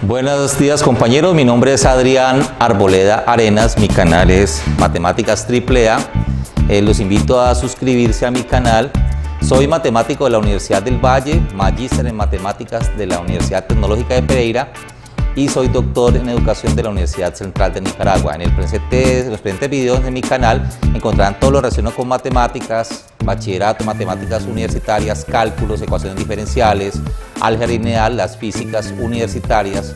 Buenos días compañeros, mi nombre es Adrián Arboleda Arenas, mi canal es Matemáticas AAA. Los invito a suscribirse a mi canal. Soy matemático de la Universidad del Valle, magíster en matemáticas de la Universidad Tecnológica de Pereira y soy doctor en educación de la Universidad Central de Nicaragua. En los presentes videos de mi canal encontrarán todo lo relacionado con matemáticas, bachillerato, matemáticas universitarias, cálculos, ecuaciones diferenciales, álgebra lineal, las físicas universitarias,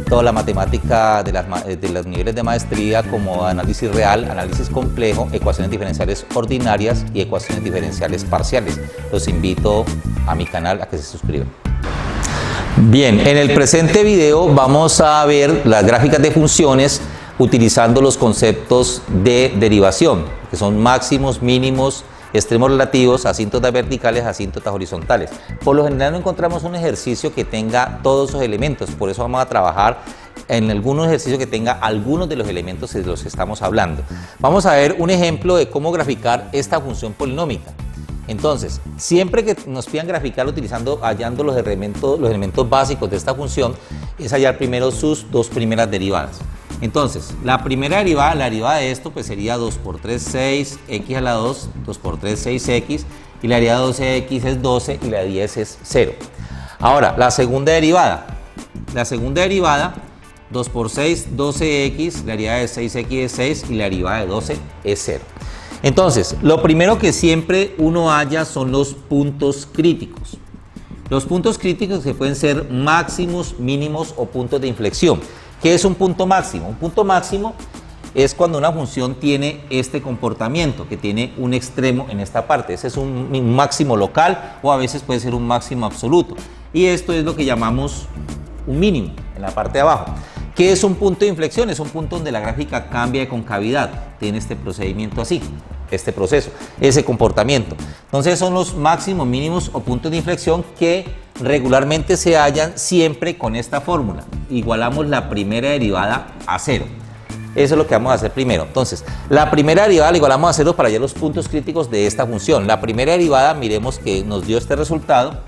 toda la matemática de los niveles de maestría como análisis real, análisis complejo, ecuaciones diferenciales ordinarias y ecuaciones diferenciales parciales. Los invito a mi canal a que se suscriban. Bien, en el presente video vamos a ver las gráficas de funciones utilizando los conceptos de derivación, que son máximos, mínimos, extremos relativos, asíntotas verticales, asíntotas horizontales. Por lo general no encontramos un ejercicio que tenga todos esos elementos, por eso vamos a trabajar en algún ejercicio que tenga algunos de los elementos de los que estamos hablando. Vamos a ver un ejemplo de cómo graficar esta función polinómica. Entonces, siempre que nos pidan graficar hallando los elementos básicos de esta función, es hallar primero sus dos primeras derivadas. Entonces, la primera derivada, la derivada de esto, pues sería 2 por 3, 6, x a la 2, 2 por 3, 6x, y la derivada de 12x es 12 y la de 10 es 0. Ahora, la segunda derivada, 2 por 6, 12x, la derivada de 6x es 6 y la derivada de 12 es 0. Entonces, lo primero que siempre uno halla son los puntos críticos. Los puntos críticos que pueden ser máximos, mínimos o puntos de inflexión. ¿Qué es un punto máximo? Un punto máximo es cuando una función tiene este comportamiento, que tiene un extremo en esta parte. Ese es un máximo local o a veces puede ser un máximo absoluto. Y esto es lo que llamamos un mínimo en la parte de abajo. ¿Qué es un punto de inflexión? Es un punto donde la gráfica cambia de concavidad. Tiene este procedimiento así, este proceso, ese comportamiento. Entonces son los máximos, mínimos o puntos de inflexión que regularmente se hallan siempre con esta fórmula. Igualamos la primera derivada a 0. Eso es lo que vamos a hacer primero. Entonces, la primera derivada la igualamos a 0 para hallar los puntos críticos de esta función. La primera derivada, miremos que nos dio este resultado.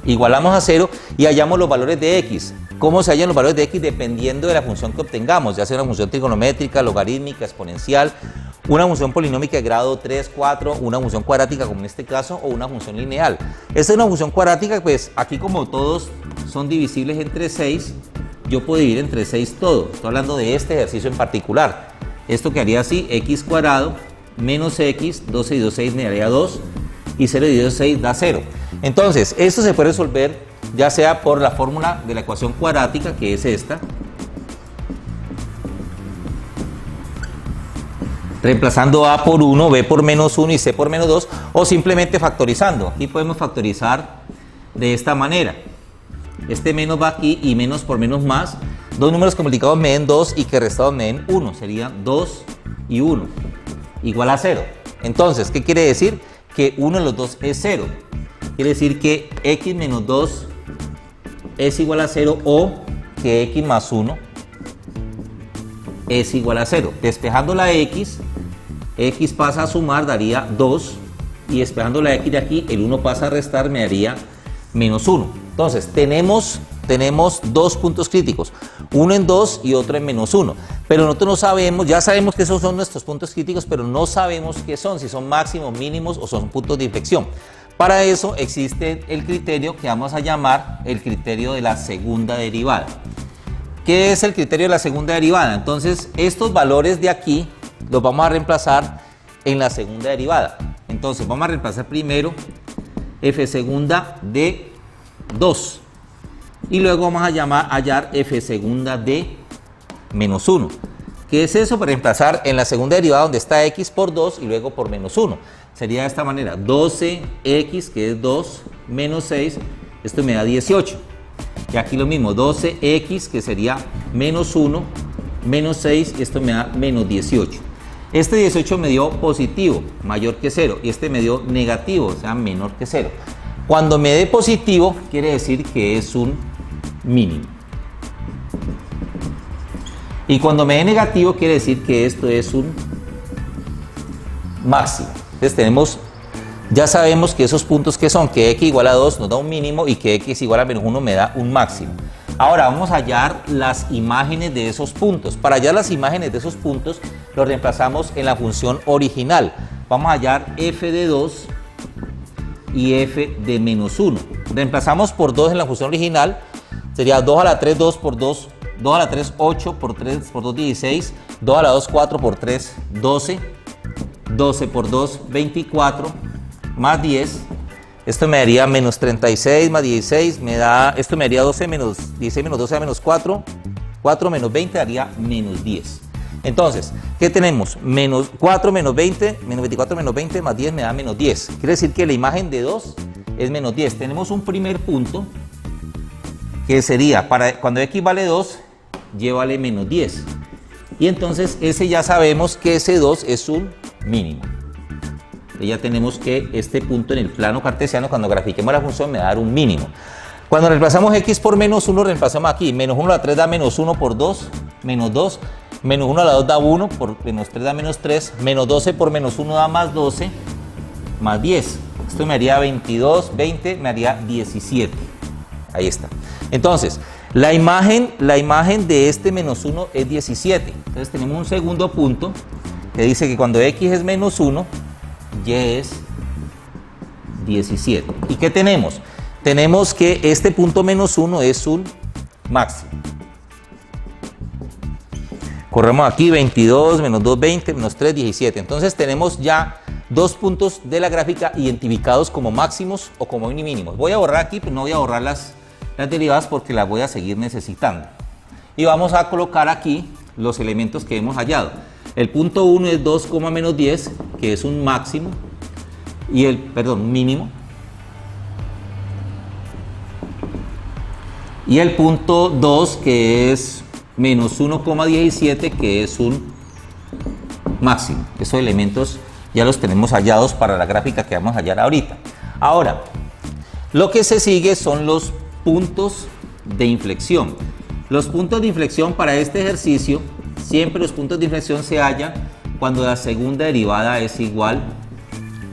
Igualamos a 0 y hallamos los valores de x. ¿Cómo se hallan los valores de x? Dependiendo de la función que obtengamos, ya sea una función trigonométrica, logarítmica, exponencial, una función polinómica de grado 3, 4, una función cuadrática como en este caso, o una función lineal. Esta es una función cuadrática, pues aquí como todos son divisibles entre 6, yo puedo dividir entre 6 todo. Estoy hablando de este ejercicio en particular. Esto quedaría así, x cuadrado menos x, 12 y 2, 6 me daría 2, y 0 y 2, 6 da 0. Entonces, esto se puede resolver ya sea por la fórmula de la ecuación cuadrática, que es esta, reemplazando a por 1, b por menos 1 y c por menos 2, o simplemente factorizando. Aquí podemos factorizar de esta manera. Este menos va aquí y menos por menos más. Dos números que multiplicados me den 2 y que restados me den 1. Serían 2 y 1 igual a 0. Entonces, ¿qué quiere decir? Que uno de los dos es 0. Quiere decir que x menos 2 es igual a 0 o que x más 1 es igual a 0. Despejando la x pasa a sumar, daría 2, y despejando la x de aquí, el 1 pasa a restar, me daría menos 1. Entonces, tenemos dos puntos críticos, uno en 2 y otro en menos 1. Pero nosotros no sabemos, ya sabemos que esos son nuestros puntos críticos, pero no sabemos qué son, si son máximos, mínimos o son puntos de inflexión. Para eso existe el criterio que vamos a llamar el criterio de la segunda derivada. ¿Qué es el criterio de la segunda derivada? Entonces, estos valores de aquí los vamos a reemplazar en la segunda derivada. Entonces, vamos a reemplazar primero f segunda de 2 y luego vamos a hallar f segunda de menos 1. ¿Qué es eso? Para reemplazar en la segunda derivada donde está x por 2 y luego por menos 1. Sería de esta manera, 12x, que es 2, menos 6, esto me da 18. Y aquí lo mismo, 12x, que sería menos 1, menos 6, esto me da menos 18. Este 18 me dio positivo, mayor que 0, y este me dio negativo, o sea, menor que 0. Cuando me dé positivo, quiere decir que es un mínimo. Y cuando me dé negativo, quiere decir que esto es un máximo. Entonces tenemos ya sabemos que esos puntos que son, que x igual a 2 nos da un mínimo y que x igual a menos 1 me da un máximo. Ahora vamos a hallar las imágenes de esos puntos. Para hallar las imágenes de esos puntos, los reemplazamos en la función original. Vamos a hallar f de 2 y f de menos 1. Reemplazamos por 2 en la función original, sería 2 a la 3, 2 por 2, 2 a la 3, 8 por 3 por 2, 16, 2 a la 2, 4 por 3, 12, 12 por 2, 24, más 10. Esto me daría menos 36 más 16, esto me daría 12 menos 16 menos 12 da menos 4, 4 menos 20 daría menos 10. Entonces, ¿qué tenemos? Menos 4 menos 20, menos 24 menos 20 más 10 me da menos 10. Quiere decir que la imagen de 2 es menos 10. Tenemos un primer punto que sería, cuando x vale 2, y vale menos 10. Y entonces ese ya sabemos que ese 2 es un mínimo. Ya tenemos que este punto en el plano cartesiano, cuando grafiquemos la función, me va a dar un mínimo. Cuando reemplazamos x por menos 1, reemplazamos aquí. Menos 1 a la 3 da menos 1 por 2, menos 2. Menos 1 a la 2 da 1, por menos 3 da menos 3. Menos 12 por menos 1 da más 12, más 10. Esto me haría 22, 20, me haría 17. Ahí está. Entonces, la imagen de este menos 1 es 17. Entonces tenemos un segundo punto que dice que cuando x es menos 1, y es 17. ¿Y qué tenemos? Tenemos que este punto menos 1 es un máximo. Corremos aquí 22, menos 2, 20, menos 3, 17. Entonces tenemos ya dos puntos de la gráfica identificados como máximos o como mínimos. Voy a borrar aquí, pero no voy a borrar las derivadas porque las voy a seguir necesitando. Y vamos a colocar aquí los elementos que hemos hallado. El punto 1 es 2, menos 10, que es un máximo, y un mínimo. Y el punto 2, que es menos 1,17, que es un máximo. Esos elementos ya los tenemos hallados para la gráfica que vamos a hallar ahorita. Ahora, lo que se sigue son los puntos de inflexión. Los puntos de inflexión para este ejercicio, siempre los puntos de inflexión se hallan cuando la segunda derivada es igual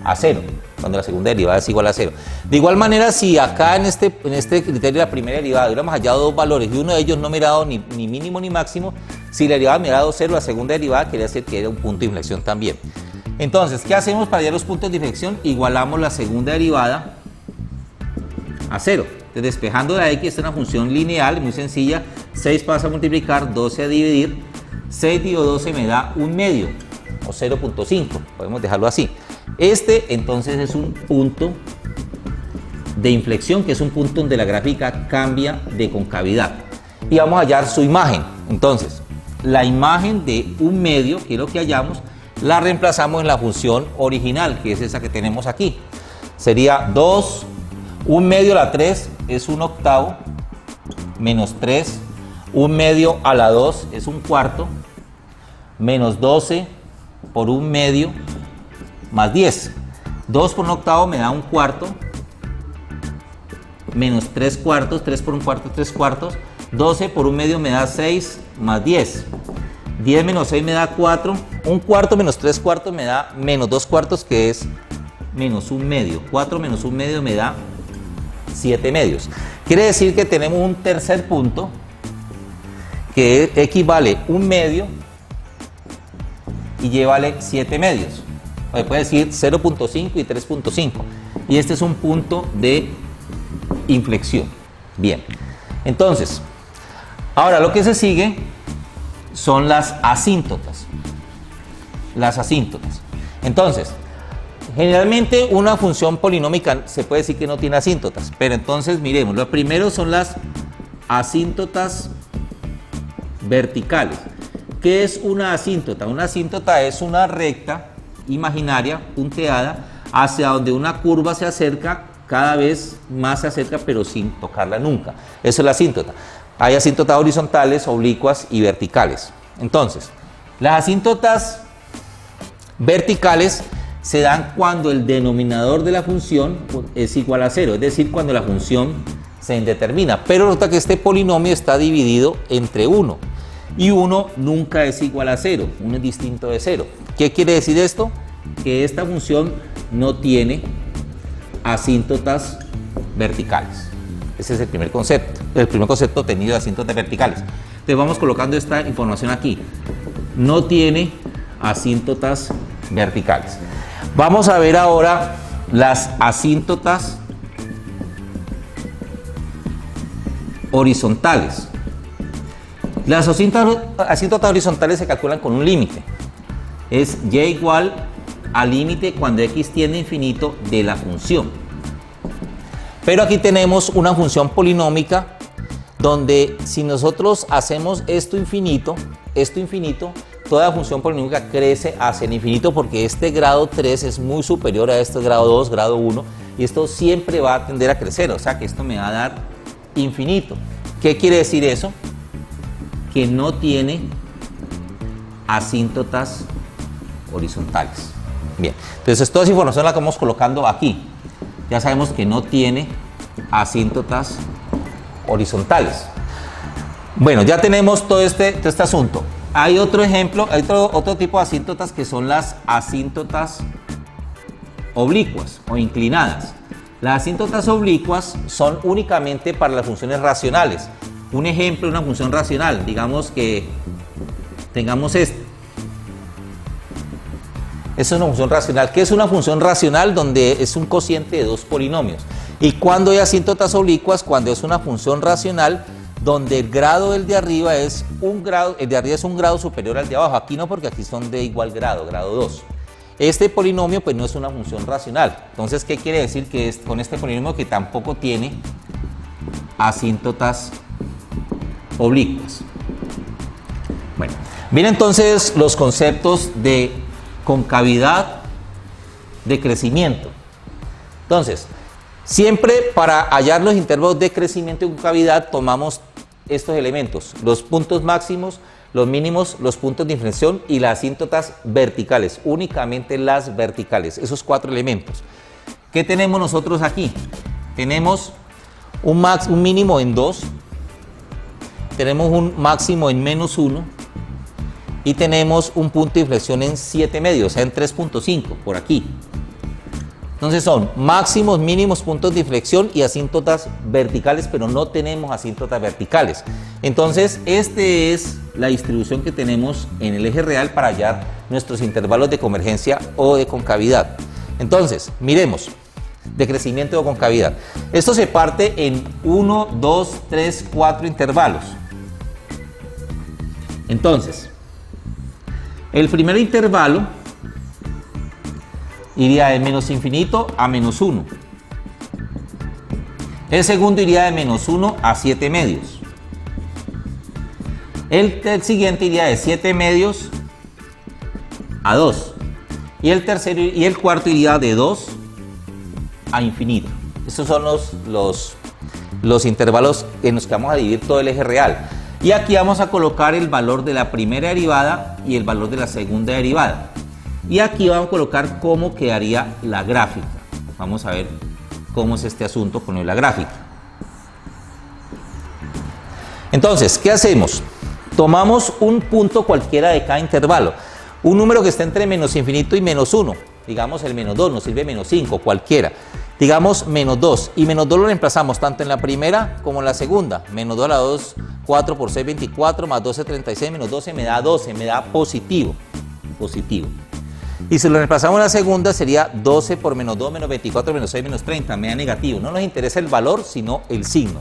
a 0. Cuando la segunda derivada es igual a 0. De igual manera, si acá en este criterio de la primera derivada hubiéramos hallado dos valores y uno de ellos no me hubiera dado ni mínimo ni máximo, si la derivada me hubiera dado 0, la segunda derivada quería decir que era un punto de inflexión también. Entonces, ¿qué hacemos para hallar los puntos de inflexión? Igualamos la segunda derivada a 0. Entonces, despejando de la x, esta es una función lineal, muy sencilla. 6 pasa a multiplicar, 12 a dividir. 6 dividido 12 me da un medio, o 0.5. Podemos dejarlo así. Este, entonces, es un punto de inflexión, que es un punto donde la gráfica cambia de concavidad. Y vamos a hallar su imagen. Entonces, la imagen de un medio, que es lo que hallamos, la reemplazamos en la función original, que es esa que tenemos aquí. Sería 2, un medio a la 3 es un octavo, menos 3, un medio a la 2 es un cuarto, menos 12 por un medio, más 10. 2 por un octavo me da un cuarto, menos 3 cuartos, 3 por un cuarto, 3 cuartos. 12 por un medio me da 6, más 10. 10 menos 6 me da 4. Un cuarto menos 3 cuartos me da menos 2 cuartos, que es menos un medio. 4 menos un medio me da 7 medios. Quiere decir que tenemos un tercer punto que equivale un medio y y vale 7 medios. O puede decir 0.5 y 3.5. Y este es un punto de inflexión. Bien. Entonces, ahora lo que se sigue son las asíntotas. Las asíntotas. Entonces, generalmente una función polinómica se puede decir que no tiene asíntotas, pero entonces miremos, lo primero son las asíntotas verticales. ¿Qué es una asíntota? Una asíntota es una recta imaginaria punteada hacia donde una curva se acerca, cada vez más se acerca, pero sin tocarla nunca. Eso es la asíntota. Hay asíntotas horizontales, oblicuas y verticales. Entonces, las asíntotas verticales se dan cuando el denominador de la función es igual a 0, es decir, cuando la función se indetermina. Pero nota que este polinomio está dividido entre 1 y 1 nunca es igual a 0, 1 es distinto de 0. ¿Qué quiere decir esto? Que esta función no tiene asíntotas verticales. Ese es el primer concepto obtenido de asíntotas verticales. Entonces vamos colocando esta información aquí. No tiene asíntotas verticales. Vamos a ver ahora las asíntotas horizontales. Las asíntotas horizontales se calculan con un límite. Es y igual al límite cuando x tiende a infinito de la función. Pero aquí tenemos una función polinómica donde si nosotros hacemos esto infinito, toda función polinómica crece hacia el infinito porque este grado 3 es muy superior a este grado 2, grado 1, y esto siempre va a tender a crecer, o sea que esto me va a dar infinito. ¿Qué quiere decir eso? Que no tiene asíntotas horizontales. Bien, entonces toda esa información la vamos colocando aquí. Ya sabemos que no tiene asíntotas horizontales. Bueno, ya tenemos todo este asunto. Hay otro ejemplo, hay otro tipo de asíntotas que son las asíntotas oblicuas o inclinadas. Las asíntotas oblicuas son únicamente para las funciones racionales. Un ejemplo de una función racional, digamos que tengamos esto. Esa es una función racional. ¿Qué es una función racional? Donde es un cociente de dos polinomios. ¿Y cuando hay asíntotas oblicuas? Cuando es una función racional donde el grado del de arriba es un grado, el de arriba es un grado superior al de abajo. Aquí no, porque aquí son de igual grado, grado 2. Este polinomio pues no es una función racional. Entonces, ¿qué quiere decir? Que es con este polinomio que tampoco tiene asíntotas oblicuas. Bueno, miren entonces los conceptos de concavidad, de crecimiento. Entonces, siempre para hallar los intervalos de crecimiento y concavidad tomamos estos elementos, los puntos máximos, los mínimos, los puntos de inflexión y las asíntotas verticales, únicamente las verticales, esos 4 elementos. ¿Qué tenemos nosotros aquí? Tenemos un mínimo en 2, tenemos un máximo en -1 y tenemos un punto de inflexión en 7 medios, o sea en 3.5 por aquí. Entonces son máximos, mínimos, puntos de inflexión y asíntotas verticales, pero no tenemos asíntotas verticales. Entonces, esta es la distribución que tenemos en el eje real para hallar nuestros intervalos de convergencia o de concavidad. Entonces, miremos, de crecimiento o concavidad. Esto se parte en 1, 2, 3, 4 intervalos. Entonces, el primer intervalo iría de menos infinito a -1. El segundo iría de -1 a 7 medios. El siguiente iría de 7 medios a 2. Y el tercero y el cuarto iría de 2 a infinito. Estos son los intervalos en los que vamos a dividir todo el eje real. Y aquí vamos a colocar el valor de la primera derivada y el valor de la segunda derivada. Y aquí vamos a colocar cómo quedaría la gráfica. Vamos a ver cómo es este asunto con la gráfica. Entonces, ¿qué hacemos? Tomamos un punto cualquiera de cada intervalo. Un número que esté entre menos infinito y -1. Digamos el -2, nos sirve -5, cualquiera. Digamos -2. Y -2 lo reemplazamos tanto en la primera como en la segunda. -2 a la 2, 4 por 6, 24, más 12, 36, menos 12 me da 12, me da positivo. Positivo. Y si lo reemplazamos en la segunda sería 12 por -2, menos 24, menos 6, menos 30, me da negativo. No nos interesa el valor, sino el signo.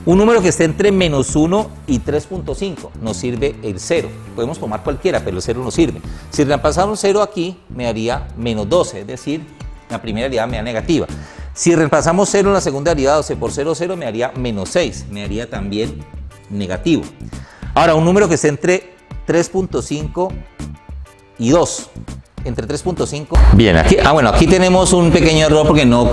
Un número que esté entre -1 y 3.5 nos sirve el 0. Podemos tomar cualquiera, pero el 0 nos sirve. Si reemplazamos 0 aquí, me daría -12, es decir, la primera derivada me da negativa. Si reemplazamos 0 en la segunda derivada, 12 por 0, 0, me daría -6, me daría también negativo. Ahora, un número que esté entre 3.5 y 2. Entre 3.5. Bien, aquí, aquí tenemos un pequeño error porque no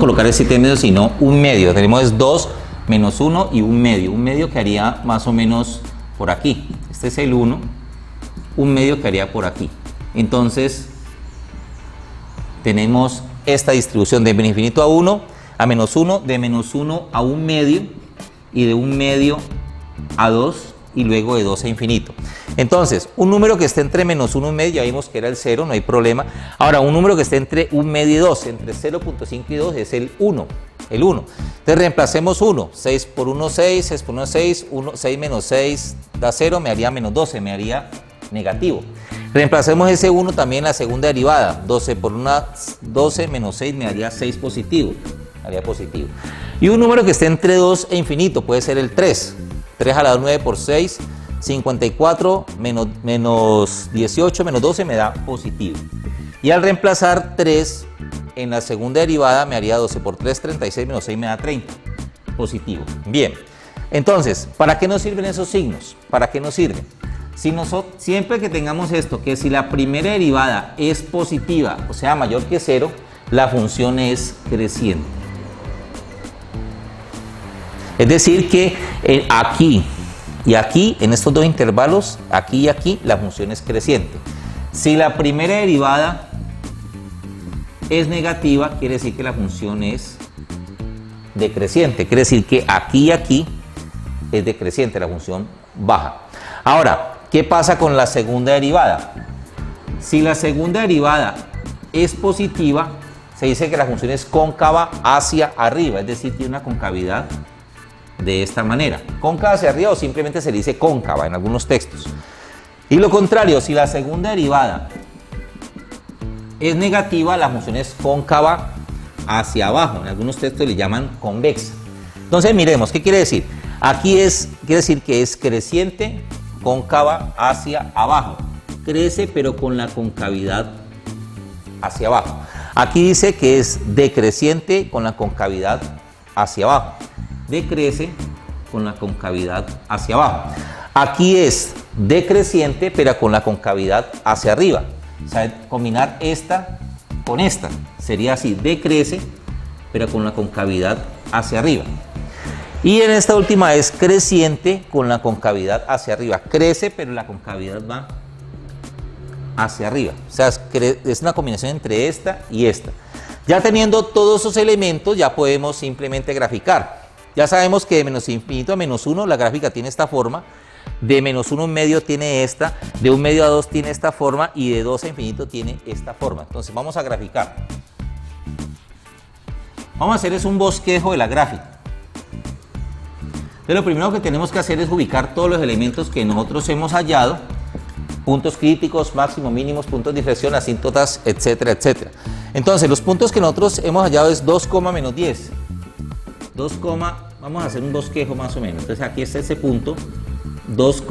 colocar el 7 medios, sino un medio. Tenemos 2 menos 1 y un medio. Un medio que haría más o menos por aquí. Este es el 1. Un medio que haría por aquí. Entonces, tenemos esta distribución de menos infinito a 1 a -1, de -1 a un medio y de un medio a 2 y luego de 2 a infinito. Entonces, un número que esté entre menos 1 y medio, ya vimos que era el 0, no hay problema. Ahora, un número que esté entre 1 medio y 2, entre 0.5 y 2 es el 1. El 1. Entonces reemplacemos 1. 6 por 1, 6. 6 por 1, 6. 6 menos 6 da 0, me haría menos 12, me haría negativo. Reemplacemos ese 1 también en la segunda derivada. 12 por 1, 12 menos 6 me haría 6 positivo. Me haría positivo. Y un número que esté entre 2 e infinito puede ser el 3. 3 a la 9 por 6. 54 menos 18 menos 12 me da positivo. Y al reemplazar 3 en la segunda derivada me haría 12 por 3, 36 menos 6 me da 30. Positivo. Bien. Entonces, ¿para qué nos sirven esos signos? ¿Para qué nos sirven? Si nosotros, siempre que tengamos esto, que si la primera derivada es positiva, o sea, mayor que 0, la función es creciente. Es decir, que aquí y aquí, en estos dos intervalos, aquí y aquí, la función es creciente. Si la primera derivada es negativa, quiere decir que la función es decreciente. Quiere decir que aquí y aquí es decreciente, la función baja. Ahora, ¿qué pasa con la segunda derivada? Si la segunda derivada es positiva, se dice que la función es cóncava hacia arriba, es decir, tiene una concavidad de esta manera. Cóncava hacia arriba o simplemente se le dice cóncava en algunos textos. Y lo contrario, si la segunda derivada es negativa, la función es cóncava hacia abajo. En algunos textos le llaman convexa. Entonces miremos, ¿qué quiere decir? Aquí quiere decir que es creciente, cóncava hacia abajo. Crece pero con la concavidad hacia abajo. Aquí dice que es decreciente con la concavidad hacia abajo. Decrece con la concavidad hacia abajo. Aquí es decreciente pero con la concavidad hacia arriba. O sea, combinar esta con esta sería así: decrece pero con la concavidad hacia arriba. Y en esta última es creciente con la concavidad hacia arriba. Crece pero la concavidad va hacia arriba. O sea, es una combinación entre esta y esta. Ya teniendo todos esos elementos, ya podemos simplemente graficar. Ya sabemos que de menos infinito a menos 1 la gráfica tiene esta forma, de menos 1 a 1 medio tiene esta, de 1 medio a 2 tiene esta forma y de 2 a infinito tiene esta forma. Entonces vamos a graficar. Vamos a hacer es un bosquejo de la gráfica. Entonces lo primero que tenemos que hacer es ubicar todos los elementos que nosotros hemos hallado, puntos críticos, máximos, mínimos, puntos de inflexión, asíntotas, etcétera, etcétera. Entonces los puntos que nosotros hemos hallado es 2, menos 10. 2, vamos a hacer un bosquejo más o menos. Entonces aquí está ese punto, 2,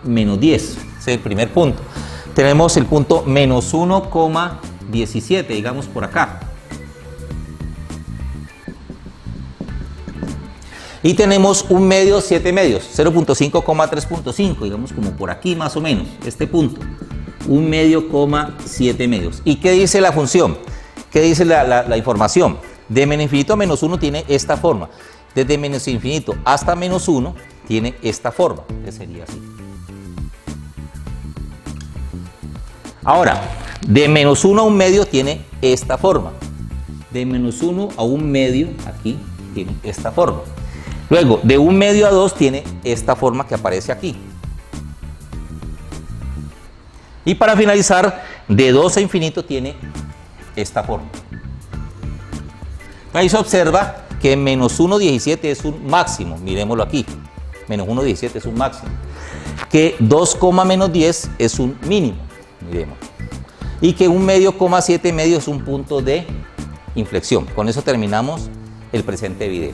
menos 10. Ese es el primer punto. Tenemos el punto menos 1,17, digamos por acá. Y tenemos un medio, 7 medios, 0.5, 3.5, digamos como por aquí más o menos, este punto. Un medio, 7 medios. ¿Y qué dice la función? ¿Qué dice la información? De menos infinito a menos 1 tiene esta forma. Desde menos infinito hasta menos 1 tiene esta forma, que sería así. Ahora, de menos 1 a 1 medio tiene esta forma. De menos 1 a 1 medio, aquí, tiene esta forma. Luego, de 1 medio a 2 tiene esta forma que aparece aquí. Y para finalizar, de 2 a infinito tiene esta forma. Ahí se observa que menos 1,17 es un máximo, miremoslo aquí, menos 1,17 es un máximo, que 2, menos 10 es un mínimo, miremos, y que 1 medio, 7 medio es un punto de inflexión. Con eso terminamos el presente video.